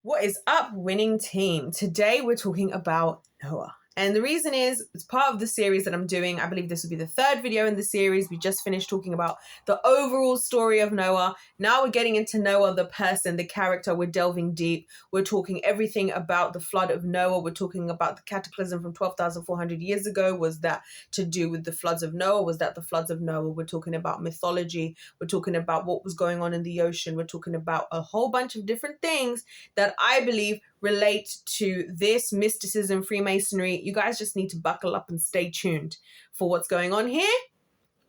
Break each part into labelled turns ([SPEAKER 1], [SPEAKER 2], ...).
[SPEAKER 1] What is up, winning team? Today we're talking about Noah. And the reason is, it's part of the series that I'm doing. I believe this will be the third video in the series. We just finished talking about the overall story of Noah. Now we're getting into Noah, the person, the character. We're delving deep. We're talking everything about the flood of Noah. We're talking about the cataclysm from 12,400 years ago. Was that to do with the floods of Noah? Was that the floods of Noah? We're talking about mythology. We're talking about what was going on in the ocean. We're talking about a whole bunch of different things that I believe relate to this mysticism, Freemasonry. You guys just need to buckle up and stay tuned for what's going on here,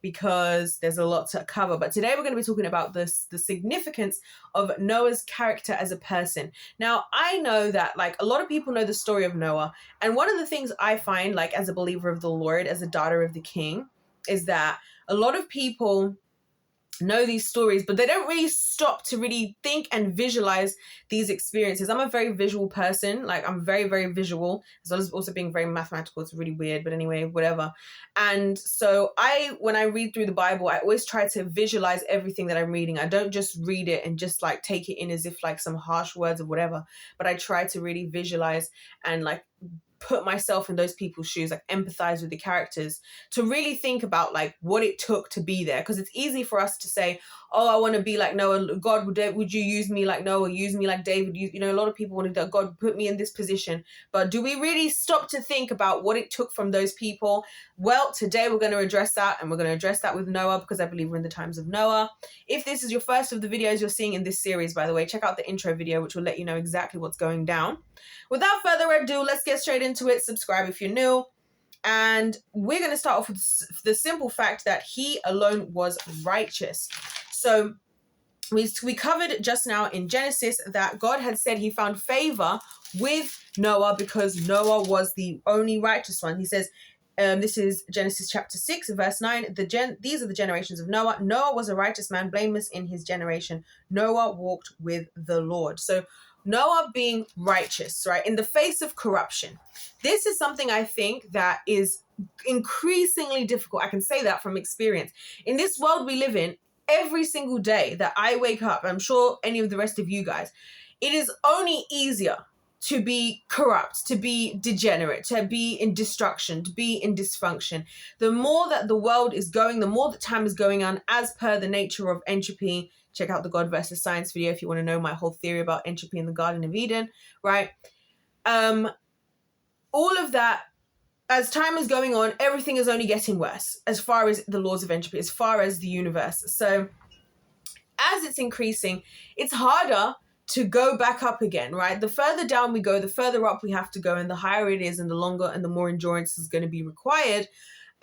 [SPEAKER 1] because there's a lot to cover. But today we're going to be talking about the significance of Noah's character as a person. Now, I know that like a lot of people know the story of Noah. And one of the things I find, like as a believer of the Lord, as a daughter of the King, is that a lot of people know these stories, but they don't really stop to really think and visualize these experiences. I'm a very visual person. Like I'm very, very visual, as well as also being very mathematical. It's really weird, but anyway, whatever. And so when I read through the Bible, I always try to visualize everything that I'm reading. I don't just read it and just like take it in as if like some harsh words or whatever, but I try to really visualize and like put myself in those people's shoes, like empathize with the characters, to really think about like what it took to be there. Because it's easy for us to say, oh, I want to be like Noah. God, would you use me like Noah? Use me like David? You know, a lot of people want to do, God, put me in this position. But do we really stop to think about what it took from those people? Well, today we're going to address that, and we're going to address that with Noah, because I believe we're in the times of Noah. If this is your first of the videos you're seeing in this series, by the way, check out the intro video, which will let you know exactly what's going down. Without further ado, let's get straight into it. Subscribe if you're new. And we're going to start off with the simple fact that he alone was righteous. So we covered just now in Genesis that God had said he found favor with Noah because Noah was the only righteous one. He says, this is Genesis chapter 6, verse 9. These are the generations of Noah. Noah was a righteous man, blameless in his generation. Noah walked with the Lord. So Noah being righteous, right, in the face of corruption. This is something I think that is increasingly difficult. I can say that from experience. In this world we live in, every single day that I wake up, I'm sure any of the rest of you guys, it is only easier to be corrupt, to be degenerate, to be in destruction, to be in dysfunction. The more that the world is going, the more that time is going on, as per the nature of entropy. Check out the God versus Science video if you want to know my whole theory about entropy in the Garden of Eden, right? All of that, as time is going on, everything is only getting worse as far as the laws of entropy, as far as the universe. So as it's increasing, it's harder to go back up again, right? The further down we go, the further up we have to go, and the higher it is, and the longer and the more endurance is going to be required.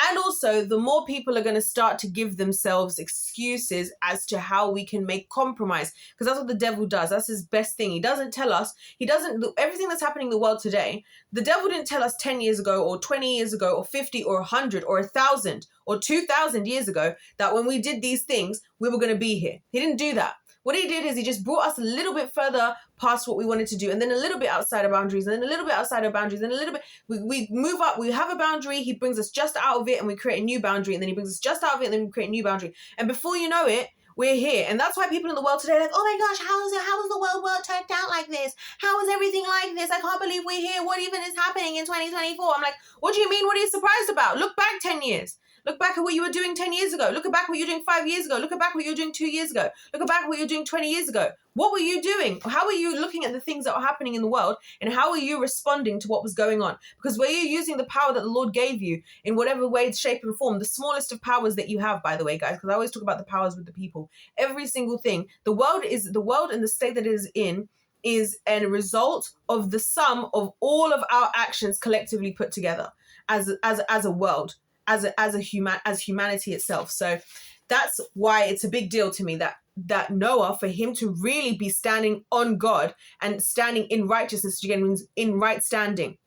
[SPEAKER 1] And also, the more people are going to start to give themselves excuses as to how we can make compromise. Because that's what the devil does. That's his best thing. He doesn't tell us. Everything that's happening in the world today, the devil didn't tell us 10 years ago or 20 years ago or 50 or 100 or 1,000 or 2,000 years ago that when we did these things, we were going to be here. He didn't do that. What he did is he just brought us a little bit further past what we wanted to do, and then a little bit outside our boundaries, and then a little bit outside our boundaries, and a little bit, we move up, we have a boundary, he brings us just out of it, and we create a new boundary, and then he brings us just out of it, and then we create a new boundary. And before you know it, we're here. And that's why people in the world today are like, oh my gosh, how is the world turned out like this? How is everything like this? I can't believe we're here. What even is happening in 2024? I'm like, what do you mean? What are you surprised about? Look back 10 years. Look back at what you were doing 10 years ago. Look back at what you were doing 5 years ago. Look back at what you were doing 2 years ago. Look back at what you were doing 20 years ago. What were you doing? How were you looking at the things that were happening in the world? And how were you responding to what was going on? Because were you using the power that the Lord gave you in whatever way, shape, and form? The smallest of powers that you have, by the way, guys, because I always talk about the powers with the people. Every single thing. The world and the state that it is in is a result of the sum of all of our actions collectively put together as a world. As humanity itself. So that's why it's a big deal to me that Noah, for him to really be standing on God and standing in righteousness, again means in right standing.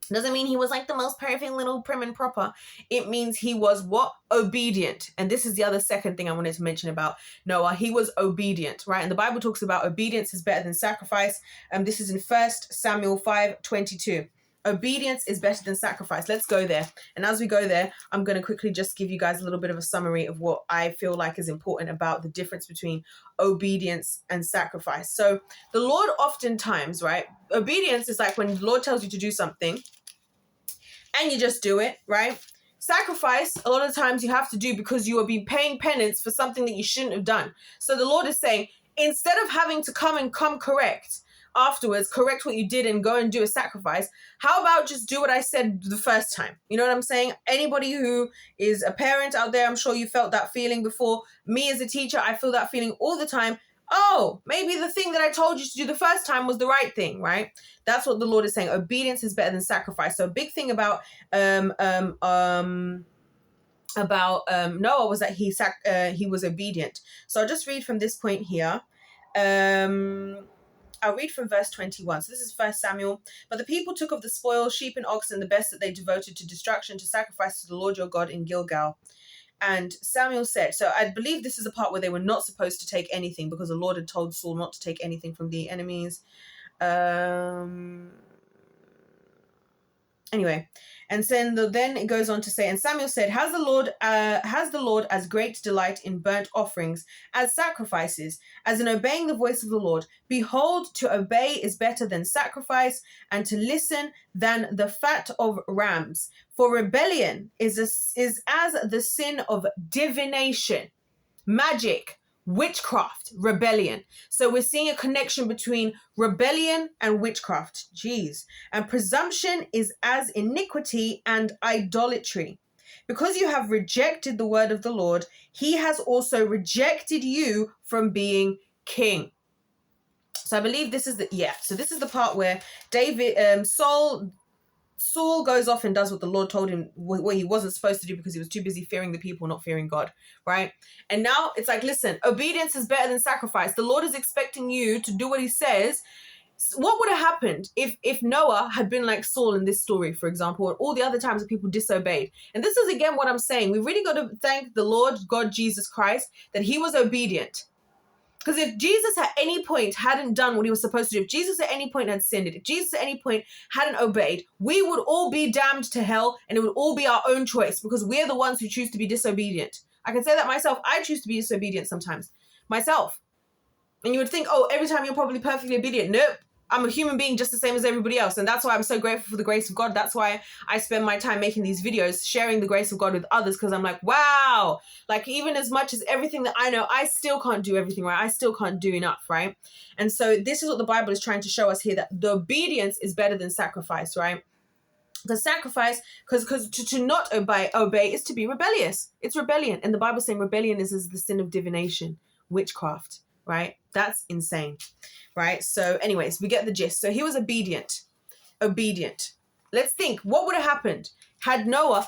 [SPEAKER 1] Doesn't mean he was like the most perfect little prim and proper. It means he was what? Obedient. And this is the other second thing I wanted to mention about Noah. He was obedient, right? And the Bible talks about obedience is better than sacrifice. This is in 1 Samuel 5:22. Obedience is better than sacrifice. Let's go there. And as we go there, I'm going to quickly just give you guys a little bit of a summary of what I feel like is important about the difference between obedience and sacrifice. So the Lord oftentimes, right? Obedience is like when the Lord tells you to do something and you just do it, right? Sacrifice, a lot of times you have to do because you are being paying penance for something that you shouldn't have done. So the Lord is saying, instead of having to come correct afterwards, correct what you did and go and do a sacrifice, how about just do what I said the first time? You know what I'm saying? Anybody who is a parent out there, I'm sure you felt that feeling before. Me as a teacher, I feel that feeling all the time. Oh, maybe the thing that I told you to do the first time was the right thing, right? That's what the Lord is saying. Obedience is better than sacrifice. So a big thing about Noah was that he was obedient. So I'll just read from this point here. I'll read from verse 21. So this is 1 Samuel. But the people took of the spoil, sheep and oxen, the best that they devoted to destruction, to sacrifice to the Lord your God in Gilgal. And Samuel said, so I believe this is a part where they were not supposed to take anything because the Lord had told Saul not to take anything from the enemies. Anyway, and then it goes on to say, and Samuel said, has the Lord as great delight in burnt offerings as sacrifices, as in obeying the voice of the Lord? Behold, to obey is better than sacrifice, and to listen than the fat of rams. For rebellion is as the sin of divination, magic, witchcraft, rebellion. So we're seeing a connection between rebellion and witchcraft. Jeez. And presumption is as iniquity and idolatry. Because you have rejected the word of the Lord, he has also rejected you from being king. So I believe this is so this is the part where Saul goes off and does what the Lord told him, what he wasn't supposed to do because he was too busy fearing the people, not fearing God, right? And now it's like, listen, obedience is better than sacrifice. The Lord is expecting you to do what he says. What would have happened if Noah had been like Saul in this story, for example, and all the other times that people disobeyed? And this is, again, what I'm saying. We really got to thank the Lord God Jesus Christ that he was obedient. Because if Jesus at any point hadn't done what he was supposed to do, if Jesus at any point had sinned, if Jesus at any point hadn't obeyed, we would all be damned to hell and it would all be our own choice because we're the ones who choose to be disobedient. I can say that myself. I choose to be disobedient sometimes. Myself. And you would think, oh, every time you're probably perfectly obedient. Nope. I'm a human being just the same as everybody else. And that's why I'm so grateful for the grace of God. That's why I spend my time making these videos, sharing the grace of God with others, because I'm like, wow, like even as much as everything that I know, I still can't do everything right. I still can't do enough, right? And so this is what the Bible is trying to show us here, that the obedience is better than sacrifice, right? Because sacrifice, because to not obey is to be rebellious. It's rebellion. And the Bible is saying rebellion is the sin of divination, witchcraft, right? That's insane. Right? So anyways, we get the gist. So he was obedient. Let's think, what would have happened had Noah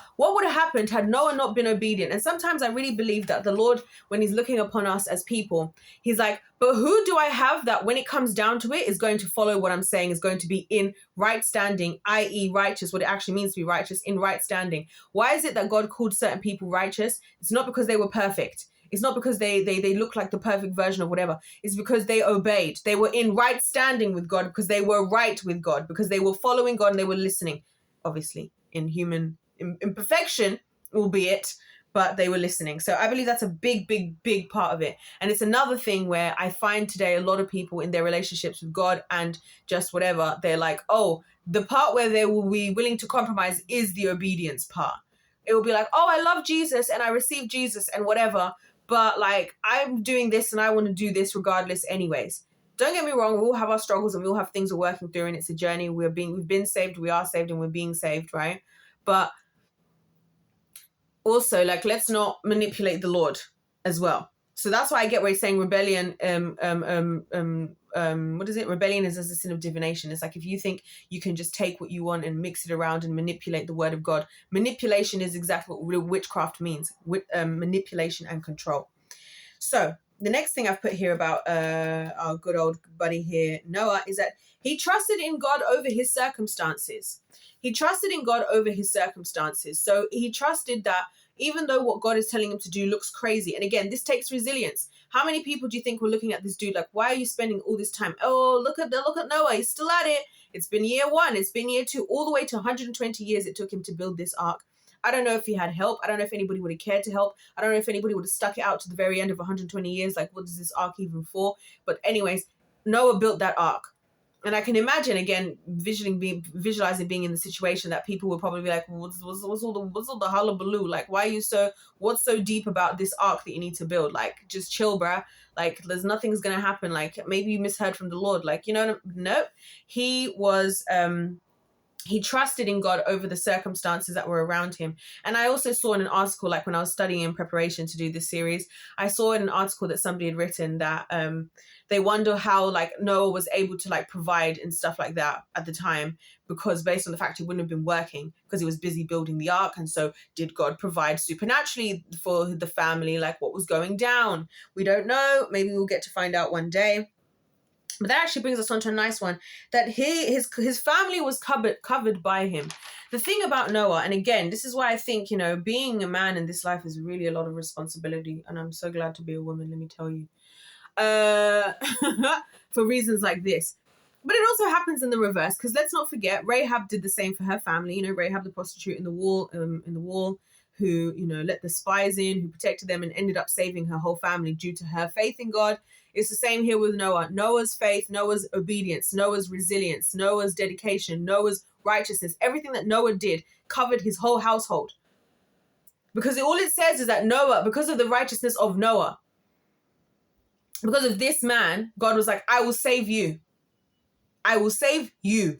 [SPEAKER 1] not been obedient? And sometimes I really believe that the Lord, when he's looking upon us as people, he's like, but who do I have that when it comes down to it is going to follow what I'm saying, is going to be in right standing, i.e. righteous, what it actually means to be righteous, in right standing. Why is it that God called certain people righteous? It's not because they were perfect. It's not because they look like the perfect version of whatever. It's because they obeyed. They were in right standing with God because they were right with God, because they were following God and they were listening. Obviously, in human imperfection, albeit, but they were listening. So I believe that's a big, big, big part of it. And it's another thing where I find today a lot of people in their relationships with God and just whatever, they're like, oh, the part where they will be willing to compromise is the obedience part. It will be like, oh, I love Jesus and I receive Jesus and whatever, but like I'm doing this and I want to do this regardless anyways. Don't get me wrong, we all have our struggles and we all have things we're working through and it's a journey. We've been saved, we are saved and we're being saved, right? But also, like, let's not manipulate the Lord as well. So that's why I get where he's saying rebellion, what is it? Rebellion is as a sin of divination. It's like if you think you can just take what you want and mix it around and manipulate the word of God. Manipulation is exactly what witchcraft means, manipulation and control. So the next thing I've put here about our good old buddy here, Noah, is that he trusted in God over his circumstances. He trusted in God over his circumstances. So he trusted that even though what God is telling him to do looks crazy. And again, this takes resilience. How many people do you think were looking at this dude like, why are you spending all this time? Oh, look at Noah, he's still at it. It's been year 1, it's been year 2, all the way to 120 years it took him to build this ark. I don't know if he had help. I don't know if anybody would have cared to help. I don't know if anybody would have stuck it out to the very end of 120 years. Like, what is this ark even for? But anyways, Noah built that ark. And I can imagine, again, visualizing being in the situation that people would probably be like, what's all the hullabaloo? Like, what's so deep about this ark that you need to build? Like, just chill, bruh. Like, there's nothing's going to happen. Like, maybe you misheard from the Lord. Like, no, he was, he trusted in God over the circumstances that were around him. And I also saw in an article, like when I was studying in preparation to do this series, I saw in an article that somebody had written that they wonder how like Noah was able to like provide and stuff like that at the time, because based on the fact he wouldn't have been working because he was busy building the ark. And so did God provide supernaturally for the family? Like, what was going down? We don't know. Maybe we'll get to find out one day. But that actually brings us on to a nice one, that his family was covered by him. The thing about Noah, and again, this is why I think, being a man in this life is really a lot of responsibility. And I'm so glad to be a woman, let me tell you. For reasons like this. But it also happens in the reverse, because let's not forget, Rahab did the same for her family. Rahab the prostitute in the wall, who, let the spies in, who protected them and ended up saving her whole family due to her faith in God. It's the same here with Noah. Noah's faith, Noah's obedience, Noah's resilience, Noah's dedication, Noah's righteousness, everything that Noah did covered his whole household. Because all it says is that Noah, because of the righteousness of Noah, because of this man, God was like, I will save you. I will save you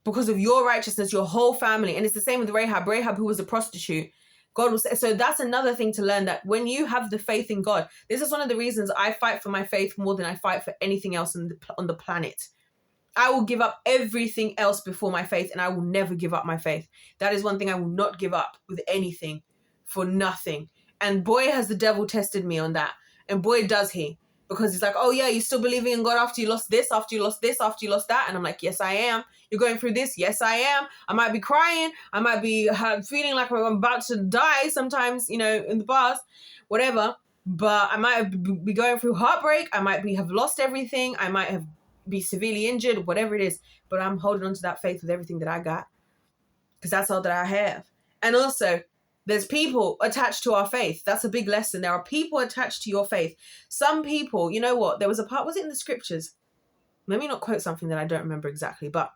[SPEAKER 1] because of your righteousness, your whole family. And it's the same with Rahab, who was a prostitute. God will say, so that's another thing to learn, that when you have the faith in God, this is one of the reasons I fight for my faith more than I fight for anything else on the planet. I will give up everything else before my faith, and I will never give up my faith. That is one thing I will not give up with anything, for nothing. And boy, has the devil tested me on that. And boy, does he. Because he's like, oh yeah, you're still believing in God after you lost this, after you lost this, after you lost that. And I'm like, yes, I am. You're going through this? Yes, I am. I might be crying. I might be feeling like I'm about to die sometimes, in the past, whatever. But I might be going through heartbreak. I might have lost everything. I might be severely injured, whatever it is. But I'm holding on to that faith with everything that I got, because that's all that I have. And also, there's people attached to our faith. That's a big lesson. There are people attached to your faith. Some people, you know what? There was a part, was it in the scriptures? Let me not quote something that I don't remember exactly, but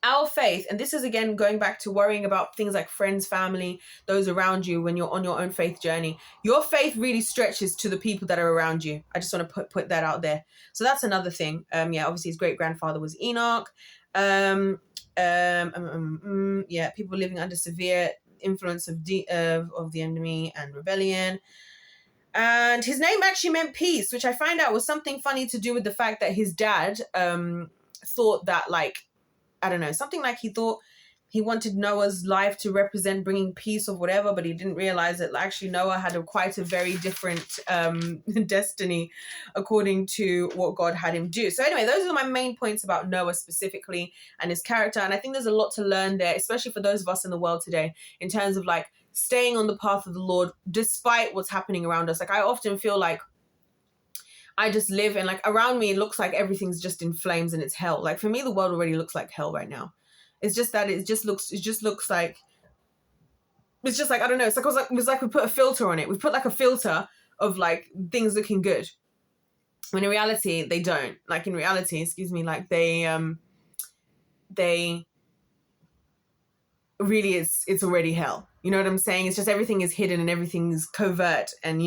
[SPEAKER 1] our faith, and this is again going back to worrying about things like friends, family, those around you when you're on your own faith journey. Your faith really stretches to the people that are around you. I just want to put that out there. So that's another thing. Obviously his great grandfather was Enoch. People living under severe influence of the enemy and rebellion. And his name actually meant peace, which I find out was something funny to do with the fact that his dad thought that, like, I don't know, something like he thought he wanted Noah's life to represent bringing peace or whatever, but he didn't realize that actually Noah had quite a very different destiny according to what God had him do. So anyway, those are my main points about Noah specifically and his character. And I think there's a lot to learn there, especially for those of us in the world today, in terms of like staying on the path of the Lord despite what's happening around us. Like, I often feel like I just live and like around me, it looks like everything's just in flames and it's hell. Like for me, the world already looks like hell right now. It's just that it just looks like, it's just like, I don't know. It's like we put a filter on it. We put like a filter of like things looking good. When in reality, they don't. Like in reality, like they really, it's already hell. You know what I'm saying? It's just everything is hidden and everything is covert. And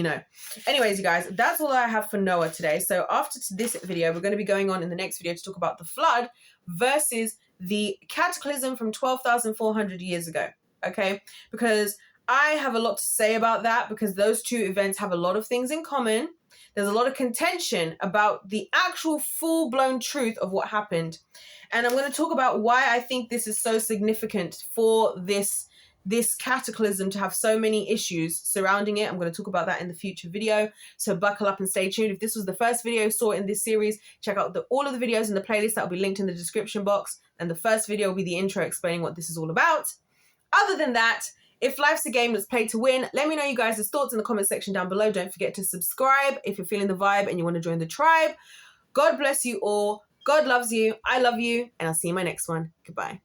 [SPEAKER 1] anyways, you guys, that's all I have for Noah today. So after this video, we're going to be going on in the next video to talk about the flood versus the cataclysm from 12,400 years ago. Okay? Because I have a lot to say about that, because those two events have a lot of things in common. There's a lot of contention about the actual full-blown truth of what happened. And I'm going to talk about why I think this is so significant for this cataclysm to have so many issues surrounding it. I'm going to talk about that in the future video. So buckle up and stay tuned. If this was the first video you saw in this series, check out all of the videos in the playlist that will be linked in the description box. And the first video will be the intro explaining what this is all about. Other than that, If life's a game, let's play to win. Let me know you guys' thoughts in the comment section down below. Don't forget to subscribe if you're feeling the vibe and you want to join the tribe. God bless you all. God loves you. I love you. And I'll see you in my next one. Goodbye.